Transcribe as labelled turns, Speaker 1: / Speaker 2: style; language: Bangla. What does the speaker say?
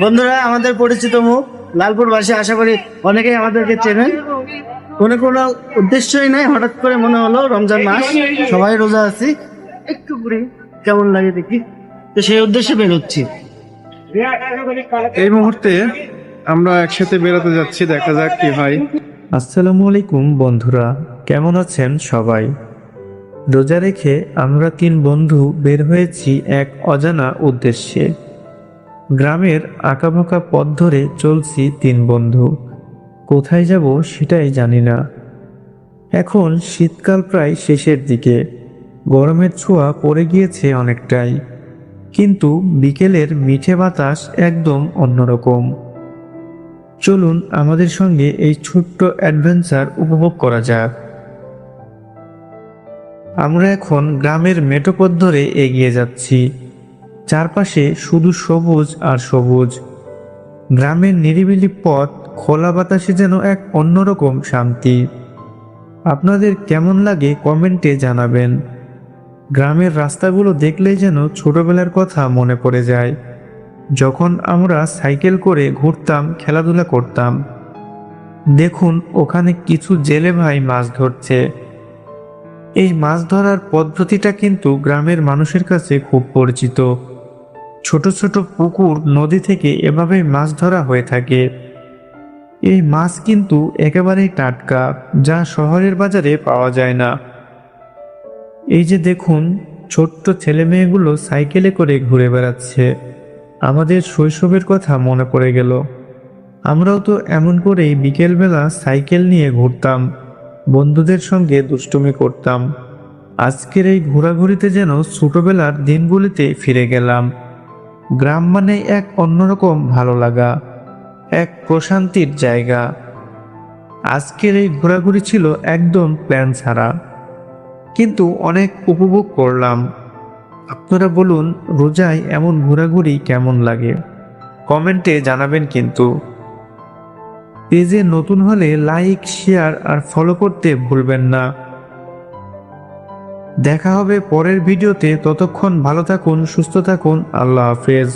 Speaker 1: বন্ধুরা, আমাদের পরিচিত মুখ লালপুরবাসী, আশা করি অনেকেই আমাদেরকে চেনেন। কোনো উদ্দেশ্যই নাই, হঠাৎ করে মনে হলো রমজান মাস, সবাই রোজা আছি, একটু ঘুরি, কেমন লাগে দেখি, তো সেই উদ্দেশ্যে বেরোচ্ছি।
Speaker 2: এই মুহূর্তে আমরা একসাথে বেরোতে যাচ্ছি, দেখা যাক কি হয়।
Speaker 3: আসসালামু আলাইকুম বন্ধুরা, কেমন আছেন সবাই? রোজা রেখে আমরা 3 বন্ধু বের হয়েছি এক অজানা উদ্দেশ্যে। গ্রামের আঁকাবাঁকা পথ ধরে চলছি 3 বন্ধু। কোথায় যাব সেটাই জানি না। এখন শীতকাল প্রায় শেষের দিকে, গরমের ছোঁয়া পড়ে গিয়েছে অনেকটাই, কিন্তু বিকেলের মিঠে বাতাস একদম অন্যরকম। চলুন আমাদের সঙ্গে এই ছোট্ট অ্যাডভেঞ্চার উপভোগ করা যাক। আমরা এখন গ্রামের মেঠো পথ ধরে এগিয়ে যাচ্ছি। চারপাশে শুধু সবুজ আর সবুজ। গ্রামের নিরিবিলি পথ, খোলা বাতাসে যেন এক অন্যরকম শান্তি। আপনাদের কেমন লাগে কমেন্টে জানাবেন। গ্রামের রাস্তাগুলো দেখলেই যেন ছোটবেলার কথা মনে পড়ে যায়, যখন আমরা সাইকেল করে ঘুরতাম, খেলাধুলা করতাম। দেখুন, ওখানে কিছু জেলে ভাই মাছ ধরছে। এই মাছ ধরার পদ্ধতিটা কিন্তু গ্রামের মানুষের কাছে খুব পরিচিত। ছোট ছোট পুকুর, নদী থেকে এভাবেই মাছ ধরা হয়ে থাকে। এই মাছ কিন্তু একেবারেই টাটকা, যা শহরের বাজারে পাওয়া যায় না। এই যে দেখুন, ছোট্ট ছেলে মেয়েগুলো সাইকেলে করে ঘুরে বেড়াচ্ছে। আমাদের শৈশবের কথা মনে পড়ে গেল। আমরাও তো এমন করেই বিকেলবেলা সাইকেল নিয়ে ঘুরতাম, বন্ধুদের সঙ্গে দুষ্টুমি করতাম। আজকের এই ঘোরাঘুরিতে যেন ছোটবেলার দিনগুলিতে ফিরে গেলাম। গ্রাম মানে এক অন্যরকম ভালো লাগা, এক প্রশান্তির জায়গা। আজকের এই ঘোরাঘুরি ছিল একদম প্ল্যান ছাড়া, কিন্তু অনেক উপভোগ করলাম। আপনারা বলুন, রোজায় এমন ঘোরাঘুরি কেমন লাগে? কমেন্টে জানাবেন কিন্তু। পেজে নতুন হলে লাইক, শেয়ার আর ফলো করতে ভুলবেন না। দেখা হবে পরের ভিডিওতে। ততক্ষণ ভালো থাকুন, সুস্থ থাকুন। আল্লাহ হাফেজ।